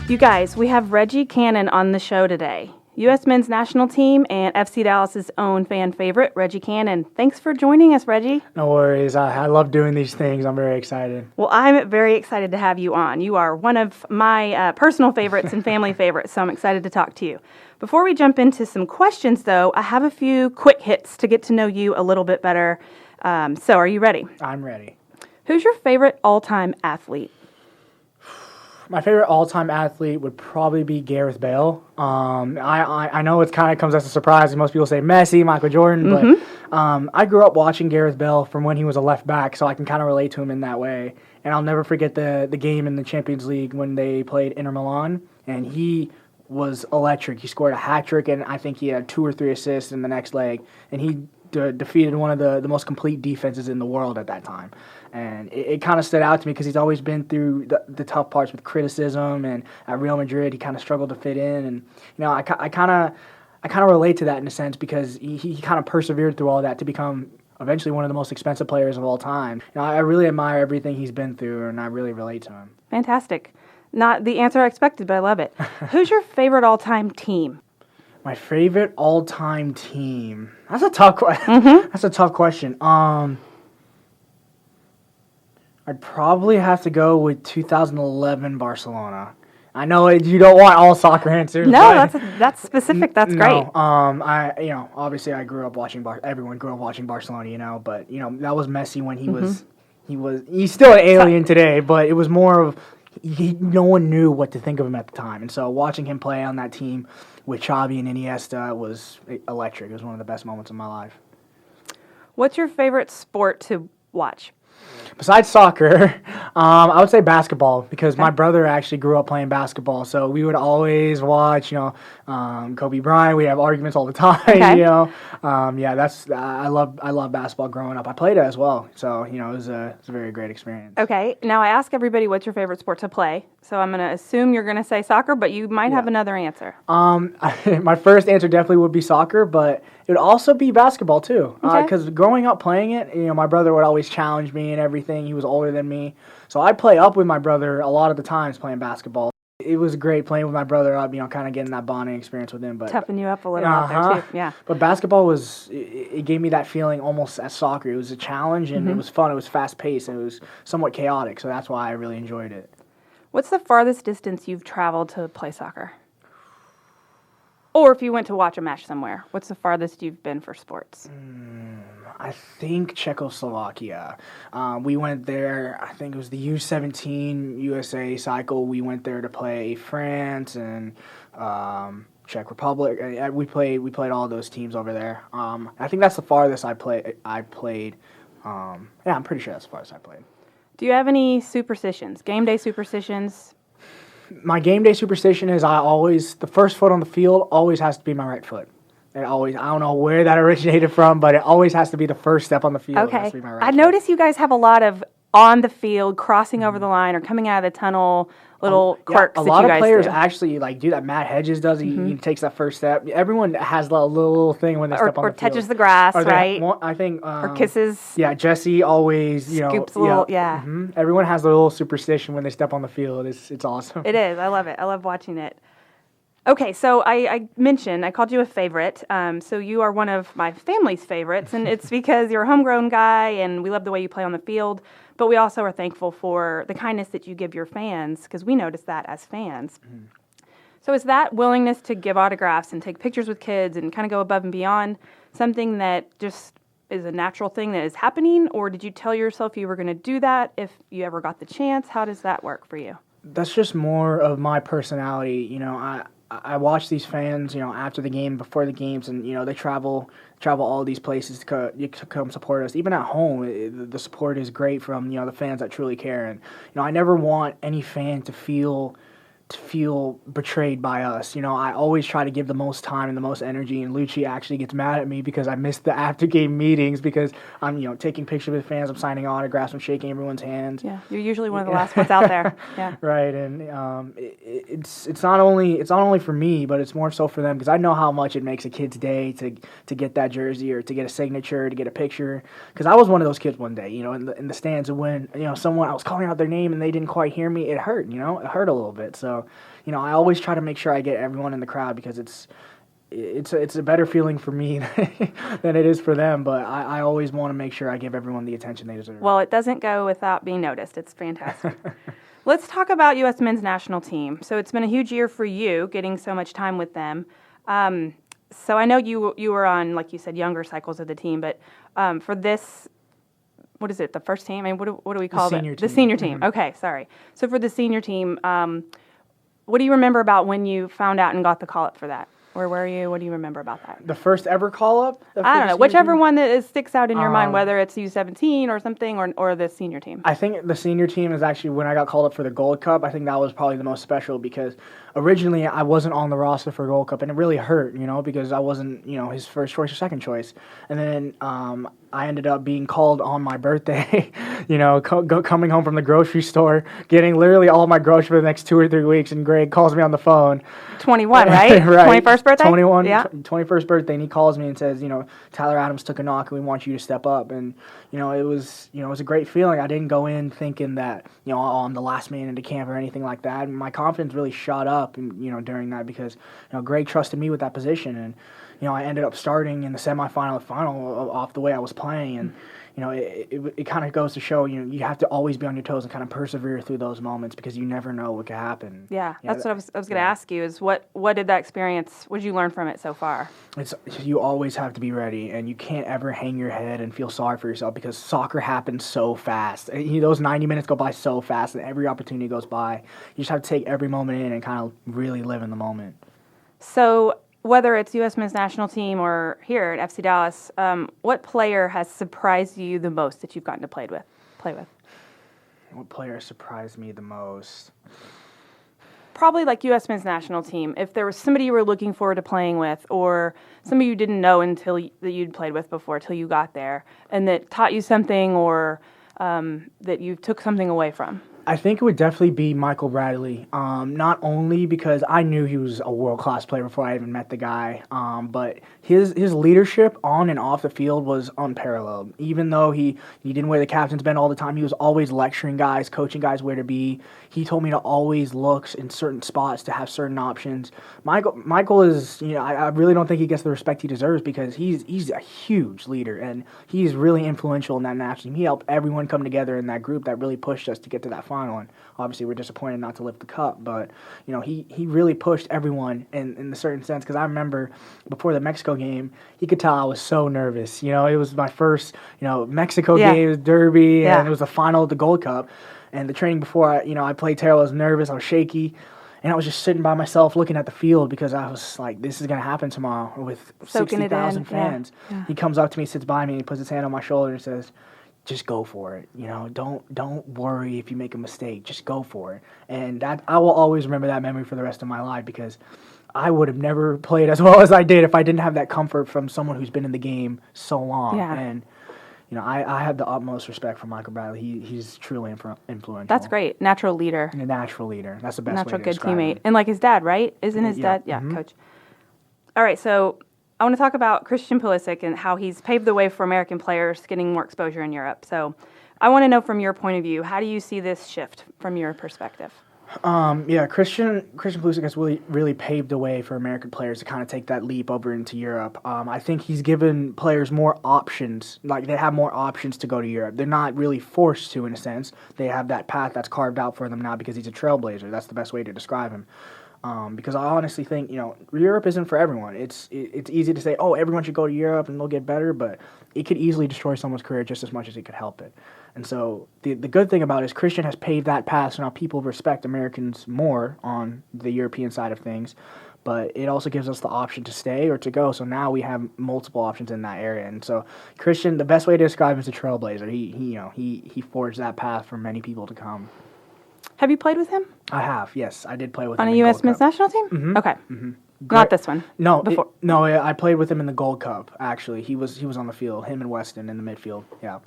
You guys, we have Reggie Cannon on the show today. U.S. men's national team and FC Dallas's own fan favorite, Reggie Cannon. Thanks for joining us, Reggie. No worries. I love doing these things. I'm very excited. Well, I'm very excited to have you on. You are one of my personal favorites and family favorites, so I'm excited to talk to you. Before we jump into some questions, though, I have a few quick hits to get to know you a little bit better. So are you ready? I'm ready. Who's your favorite all-time athlete? My favorite all-time athlete would probably be Gareth Bale. I know it kind of comes as a surprise. Most people say Messi, Michael Jordan, but I grew up watching Gareth Bale from when he was a left back, so I can kind of relate to him in that way. And I'll never forget the game in the Champions League when they played Inter Milan, and he was electric. He scored a hat trick, and I think he had 2 or 3 assists in the next leg, and he defeated one of the most complete defenses in the world at that time. And it kind of stood out to me because he's always been through the tough parts with criticism, and at Real Madrid he kind of struggled to fit in. And I kind of relate to that in a sense because he kind of persevered through all that to become eventually one of the most expensive players of all time. I really admire everything he's been through, and I really relate to him. Fantastic. Not the answer I expected, but I love it. Who's your favorite all-time team? My favorite all-time team. That's a tough That's a tough question. I'd probably have to go with 2011 Barcelona. I know you don't want all soccer answers. No, that's specific. That's great. Obviously I grew up watching everyone grew up watching Barcelona, but that was Messi when he's still an alien today, but it was more of no one knew what to think of him at the time. And so watching him play on that team with Xavi and Iniesta was electric. It was one of the best moments of my life. What's your favorite sport to watch? Besides soccer, I would say basketball because my brother actually grew up playing basketball. So we would always watch, Kobe Bryant. We have arguments all the time. Okay. I love basketball growing up. I played it as well. So it was a very great experience. Okay. Now I ask everybody what's your favorite sport to play. So I'm going to assume you're going to say soccer, but you might have another answer. My first answer definitely would be soccer, but it would also be basketball too. Because growing up playing it, my brother would always challenge me and everything. He was older than me. So I'd play up with my brother a lot of the times playing basketball. It was great playing with my brother up, kind of getting that bonding experience with him. But toughen you up a little out there too. Yeah. But basketball it gave me that feeling almost as soccer. It was a challenge and it was fun. It was fast paced and it was somewhat chaotic. So that's why I really enjoyed it. What's the farthest distance you've traveled to play soccer? Or if you went to watch a match somewhere, what's the farthest you've been for sports? I think Czechoslovakia. We went there, I think it was the U17 USA cycle. We went there to play France and Czech Republic. We played all those teams over there. I think that's the farthest I played. I'm pretty sure that's the farthest I played. Do you have any superstitions, game day superstitions? My game day superstition is the first foot on the field always has to be my right foot. I don't know where that originated from, but it always has to be the first step on the field. Okay. It has to be my right I foot. notice you guys have a lot of on the field, crossing over the line, or coming out of the tunnel, little quirks that you guys do. A lot of players actually do that. Matt Hedges does. He takes that first step. Everyone has a little thing when they step on the field. Or touches the grass, right? I think. Or kisses. Yeah, Jesse always, scoops a little, Everyone has a little superstition when they step on the field. It's awesome. It is. I love it. I love watching it. Okay, so I called you a favorite. So you are one of my family's favorites, and it's because you're a homegrown guy, and we love the way you play on the field. But we also are thankful for the kindness that you give your fans, because we notice that as fans. Mm-hmm. So is that willingness to give autographs and take pictures with kids and kind of go above and beyond something that just is a natural thing that is happening, or did you tell yourself you were going to do that if you ever got the chance? How does that work for you? That's just more of my personality. I watch these fans, after the game, before the games, and they travel all these places to come support us. Even at home, the support is great from the fans that truly care. And I never want any fan to feel betrayed by us. I always try to give the most time and the most energy, and Lucci actually gets mad at me because I missed the after-game meetings because I'm, taking pictures with fans, I'm signing autographs, I'm shaking everyone's hands. Yeah, you're usually one of the last ones out there. Yeah. Right, and it's not only for me, but it's more so for them because I know how much it makes a kid's day to get that jersey or to get a signature, to get a picture. Because I was one of those kids one day, in the stands, and when I was calling out their name and they didn't quite hear me, it hurt. It hurt a little bit. So, I always try to make sure I get everyone in the crowd because it's a better feeling for me than it is for them. But I always want to make sure I give everyone the attention they deserve. Well, it doesn't go without being noticed. It's fantastic. Let's talk about U.S. men's national team. So it's been a huge year for you, getting so much time with them. So I know you were on, like you said, younger cycles of the team, but for this, what is it, the first team? I mean, what do we call it? The senior team. Mm-hmm. Okay, sorry. So for the senior team, what do you remember about when you found out and got the call-up for that? Where were you? What do you remember about that? The first ever call-up? I don't know. Whichever one that sticks out in your mind, whether it's U17 or something or the senior team. I think the senior team is actually when I got called up for the Gold Cup. I think that was probably the most special because originally I wasn't on the roster for Gold Cup, and it really hurt, because I wasn't, his first choice or second choice. And then I ended up being called on my birthday, coming home from the grocery store, getting literally all my groceries for the next 2 or 3 weeks, and Greg calls me on the phone. 21, right? Right. 21st birthday? 21, yeah. 21st birthday, and he calls me and says, Tyler Adams took a knock, and we want you to step up. And, it was a great feeling. I didn't go in thinking that, I'm the last man into camp or anything like that. And my confidence really shot up, during that because, Greg trusted me with that position. And, I ended up starting in the semifinal and final off the way I was playing. And, it kind of goes to show, you have to always be on your toes and kind of persevere through those moments because you never know what could happen. Yeah, that's what I was going to ask you is what did that experience, what did you learn from it so far? You always have to be ready, and you can't ever hang your head and feel sorry for yourself because soccer happens so fast. And, those 90 minutes go by so fast, and every opportunity goes by. You just have to take every moment in and kind of really live in the moment. So whether it's U.S. men's national team or here at FC Dallas, what player has surprised you the most that you've gotten to play with? What player surprised me the most? Probably like U.S. men's national team. If there was somebody you were looking forward to playing with or somebody you didn't know that you'd played with before till you got there and that taught you something or that you took something away from. I think it would definitely be Michael Bradley, not only because I knew he was a world-class player before I even met the guy, but his leadership on and off the field was unparalleled. Even though he didn't wear the captain's band all the time, he was always lecturing guys, coaching guys where to be. He told me to always look in certain spots to have certain options. Michael is, I really don't think he gets the respect he deserves because he's a huge leader, and he's really influential in that national team. He helped everyone come together in that group that really pushed us to get to that final. And obviously, we're disappointed not to lift the cup, but he really pushed everyone in a certain sense. Because I remember before the Mexico game, he could tell I was so nervous. It was my first Mexico game, derby, and it was the final of the Gold Cup. And the training before, I played terrible. I was nervous, I was shaky, and I was just sitting by myself looking at the field because I was like, "This is gonna happen tomorrow with 60,000 fans." Yeah. He comes up to me, sits by me, and he puts his hand on my shoulder and says, just go for it. Don't worry if you make a mistake. Just go for it. And that I will always remember that memory for the rest of my life because I would have never played as well as I did if I didn't have that comfort from someone who's been in the game so long. Yeah. And I have the utmost respect for Michael Bradley. He's truly influential. That's great. Natural leader. A natural leader. That's the best natural way to good describe teammate. him. And like his dad, right? Isn't his dad? Yeah, mm-hmm. Coach. All right, so I want to talk about Christian Pulisic and how he's paved the way for American players getting more exposure in Europe. So I want to know from your point of view, how do you see this shift from your perspective? Christian Pulisic has really paved the way for American players to kind of take that leap over into Europe. I think he's given players more options, like they have more options to go to Europe. They're not really forced to, in a sense. They have that path that's carved out for them now because he's a trailblazer. That's the best way to describe him. Because I honestly think, Europe isn't for everyone. It's easy to say, oh, everyone should go to Europe and they'll get better, but it could easily destroy someone's career just as much as it could help it. And so the good thing about it is Christian has paved that path, so now people respect Americans more on the European side of things, but it also gives us the option to stay or to go, so now we have multiple options in that area. And so Christian, the best way to describe him is a trailblazer. He forged that path for many people to come. Have you played with him? I have, yes. I did play with him on a U.S. men's national team? Mm-hmm. Okay. Mm-hmm. Not this one. No, before. I played with him in the Gold Cup, actually. He was on the field, him and Weston in the midfield, yeah.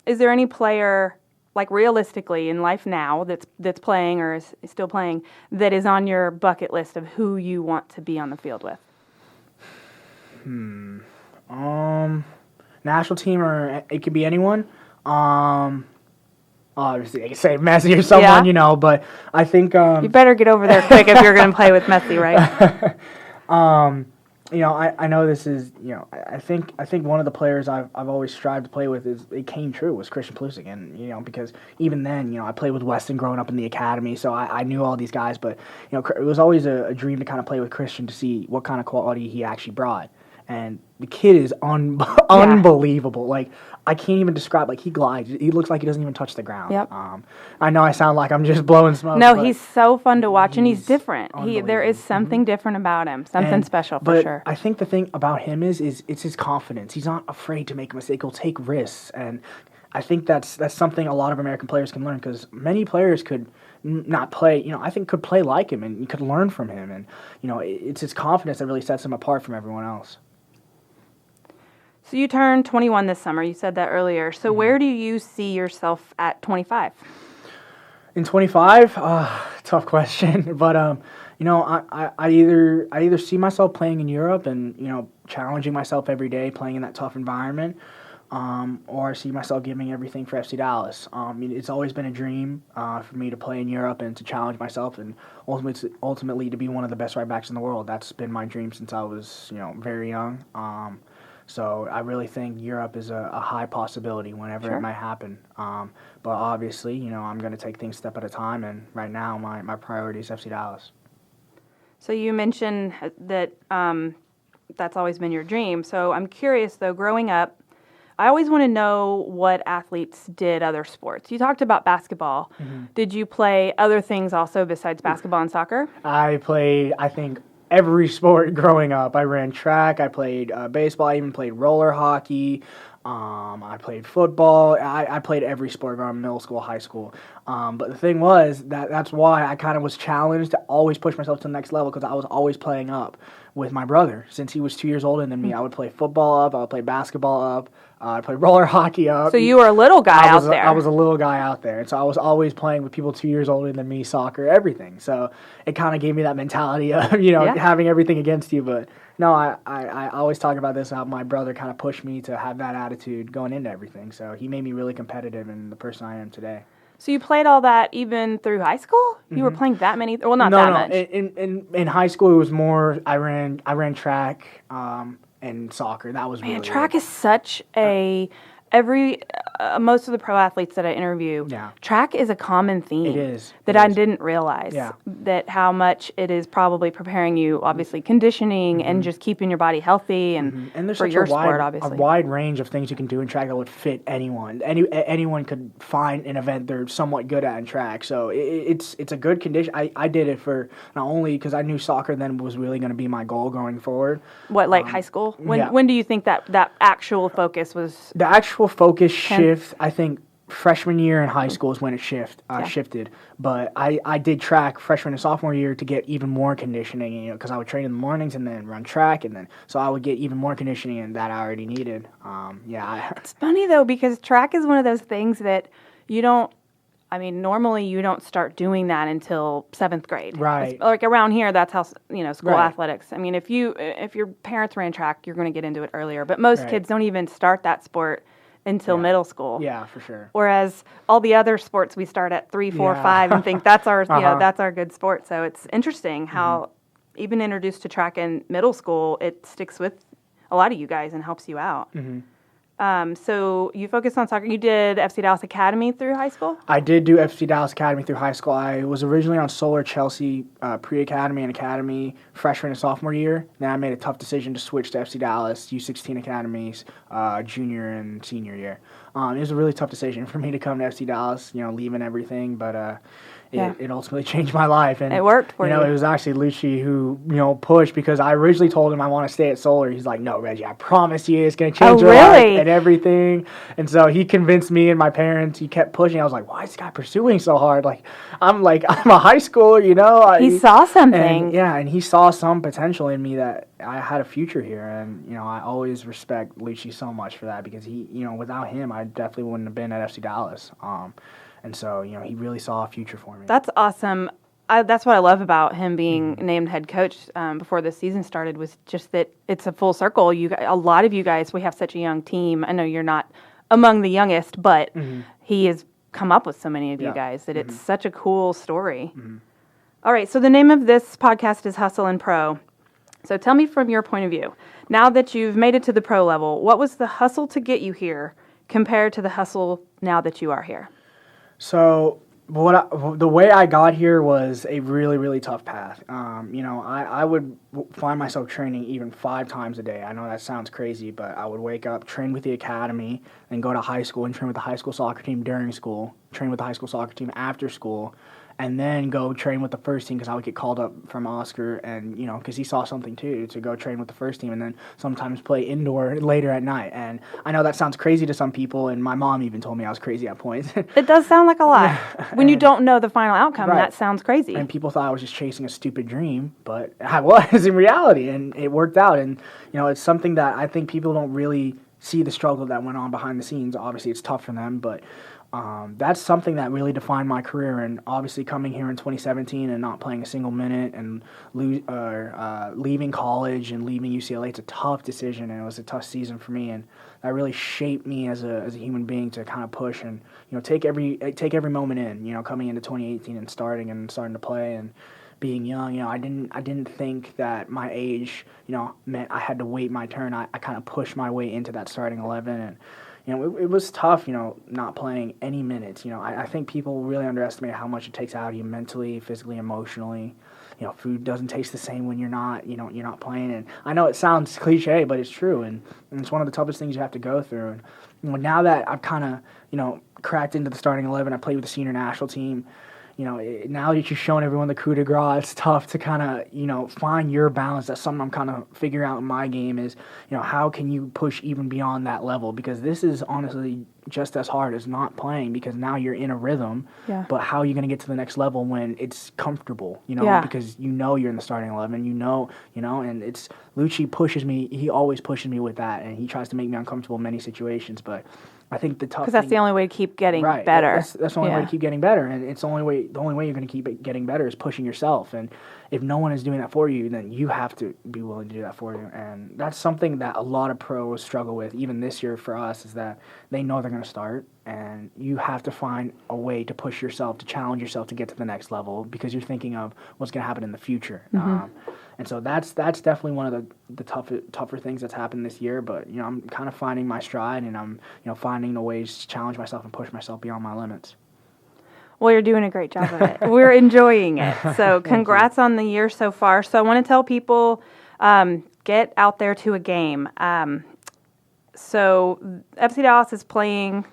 Is there any player, like realistically in life now, that's playing or is still playing, that is on your bucket list of who you want to be on the field with? National team, or it could be anyone. I'll obviously I could say Messi or someone, Yeah. but I think You better get over there quick if you're going to play with Messi, right? I know this is, I think one of the players I've always strived to play with it came true was Christian Pulisic, and because even then, I played with Weston growing up in the academy, so I knew all these guys, but it was always a dream to kind of play with Christian to see what kind of quality he actually brought, and the kid is unbelievable. Like, I can't even describe. Like, he glides. He looks like he doesn't even touch the ground. Yep. I know I sound like I'm just blowing smoke. No, he's so fun to watch, and he's different. There is unbelievable. something different about him, something special for But sure. I think the thing about him is it's his confidence. He's not afraid to make a mistake. He'll take risks, and I think that's something a lot of American players can learn, because many players could not play. I think could play like him, and you could learn from him, and it's his confidence that really sets him apart from everyone else. So you turned 21 this summer. You said that earlier. So where do you see yourself at 25? In 25, tough question, but I either see myself playing in Europe and challenging myself every day, playing in that tough environment, or I see myself giving everything for FC Dallas. It's always been a dream for me to play in Europe and to challenge myself, and ultimately to be one of the best right backs in the world. That's been my dream since I was very young. So I really think Europe is a high possibility whenever it might happen. But obviously, I'm going to take things step at a time, and right now my priority is FC Dallas. So you mentioned that that's always been your dream. So I'm curious, though, growing up, I always want to know what athletes did other sports. You talked about basketball. Mm-hmm. Did you play other things also besides basketball and soccer? I played, I think, every sport growing up. I ran track, I played baseball, I even played roller hockey, I played football. I played every sport growing up, middle school, high school. But the thing was, that's why I kind of was challenged to always push myself to the next level, because I was always playing up with my brother. Since he was 2 years older than me, I would play football up, I would play basketball up, I'd play roller hockey up. So you were a little guy out there. I was a little guy out there. And so I was always playing with people 2 years older than me, soccer, everything. So it kind of gave me that mentality of, having everything against you. But no, I always talk about this, how my brother kind of pushed me to have that attitude going into everything. So he made me really competitive and the person I am today. So you played all that even through high school? You were playing that many? Well, not that much. In high school, it was more, I ran track and soccer. That was really track is such a most of the pro athletes that I interview, track is a common theme. It is. That I didn't realize. Yeah. That how much it is probably preparing you, obviously conditioning and just keeping your body healthy and there's for such your a wide, sport, obviously. a wide range of things you can do in track that would fit anyone. Anyone could find an event they're somewhat good at in track. So it's a good condition. I did it for not only because I knew soccer then was really going to be my goal going forward. What, like high school? When do you think that actual focus was? The actual focus shift, I think, freshman year in high school is when it shifted. But I did track freshman and sophomore year to get even more conditioning, because I would train in the mornings and then run track, and then so I would get even more conditioning and that I already needed. It's funny though, because track is one of those things that you don't. I mean, normally you don't start doing that until 7th grade. Right. Like around here, that's how school athletics. I mean, if your parents ran track, you're going to get into it earlier. But most kids don't even start that sport until middle school. Yeah, for sure. Whereas all the other sports we start at 3, 4, 5 and think that's our that's our good sport. So it's interesting how even introduced to track in middle school, it sticks with a lot of you guys and helps you out. Mm-hmm. So you focused on soccer. You did FC Dallas Academy through high school? I did do FC Dallas Academy through high school. I was originally on Solar Chelsea pre-academy and academy freshman and sophomore year. Then I made a tough decision to switch to FC Dallas U16 academies junior and senior year. It was a really tough decision for me to come to FC Dallas, leaving everything, but it ultimately changed my life. And it worked for you. It was actually Lucci who, pushed, because I originally told him I want to stay at Solar. He's like, no, Reggie, I promise you it's going to change your life and everything. And so he convinced me and my parents. He kept pushing. I was like, why is this guy pursuing so hard? I'm a high schooler, He saw something. And he saw some potential in me that I had a future here. And, I always respect Lucci so much for that, because he, without him, I definitely wouldn't have been at FC Dallas. And so, he really saw a future for me. That's awesome. That's what I love about him being named head coach before the season started, was just that it's a full circle. A lot of you guys, we have such a young team. I know you're not among the youngest, but he is come up with so many of you guys that it's such a cool story. Mm-hmm. All right, so the name of this podcast is Hustle and Pro. So tell me from your point of view, now that you've made it to the pro level, what was the hustle to get you here compared to the hustle now that you are here? So the way I got here was a really, really tough path. I would find myself training even 5 times a day. I know that sounds crazy, but I would wake up, train with the academy, and go to high school and train with the high school soccer team during school, train with the high school soccer team after school, and then go train with the first team because I would get called up from Oscar and, because he saw something too, to go train with the first team and then sometimes play indoor later at night. And I know that sounds crazy to some people, and my mom even told me I was crazy at points. It does sound like a lot. When you don't know the final outcome, that sounds crazy. And people thought I was just chasing a stupid dream, but I was in reality, and it worked out. And, it's something that I think people don't really see the struggle that went on behind the scenes. Obviously, it's tough for them, but that's something that really defined my career. And obviously coming here in 2017 and not playing a single minute and leaving college and leaving UCLA, it's a tough decision, and it was a tough season for me. And that really shaped me as a human being to kind of push and take every moment in. Coming into 2018 and starting to play and being young. I didn't think that my age meant I had to wait my turn. I kind of pushed my way into that starting 11 and. It was tough, not playing any minutes. I think people really underestimate how much it takes out of you mentally, physically, emotionally. Food doesn't taste the same when you're not playing. And I know it sounds cliche, but it's true. And it's one of the toughest things you have to go through. And now that I've kind of, cracked into the starting 11, I played with the senior national team. Now that you've shown everyone the coup de grace, it's tough to kind of, find your balance. That's something I'm kind of figuring out in my game is, how can you push even beyond that level? Because this is honestly just as hard as not playing because now you're in a rhythm. Yeah. But how are you going to get to the next level when it's comfortable, because you're in the starting 11, and it's Lucci pushes me. He always pushes me with that, and he tries to make me uncomfortable in many situations, but I think the tough because that's the only way to keep getting better. That's the only way to keep getting better, and it's the only way you're going to keep getting better is pushing yourself. And if no one is doing that for you, then you have to be willing to do that for you. And that's something that a lot of pros struggle with, even this year for us, is that they know they're going to start, and you have to find a way to push yourself, to challenge yourself to get to the next level because you're thinking of what's going to happen in the future. And so that's definitely one of the tougher things that's happened this year. But I'm kind of finding my stride, and I'm finding the ways to challenge myself and push myself beyond my limits. Well, you're doing a great job of it. We're enjoying it. So congrats on the year so far. So I want to tell people, get out there to a game. So FC Dallas is playing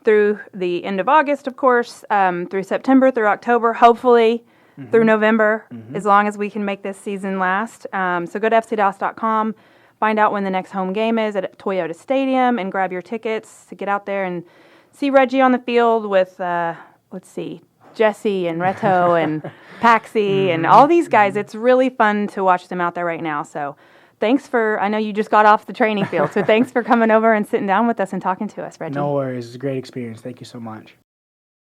through the end of August, of course, through September, through October, hopefully through November, as long as we can make this season last. So go to fcdallas.com, find out when the next home game is at Toyota Stadium, and grab your tickets to get out there and see Reggie on the field with, Jesse and Reto and Paxi and all these guys. It's really fun to watch them out there right now. So I know you just got off the training field, so thanks for coming over and sitting down with us and talking to us, Reggie. No worries. It's a great experience. Thank you so much.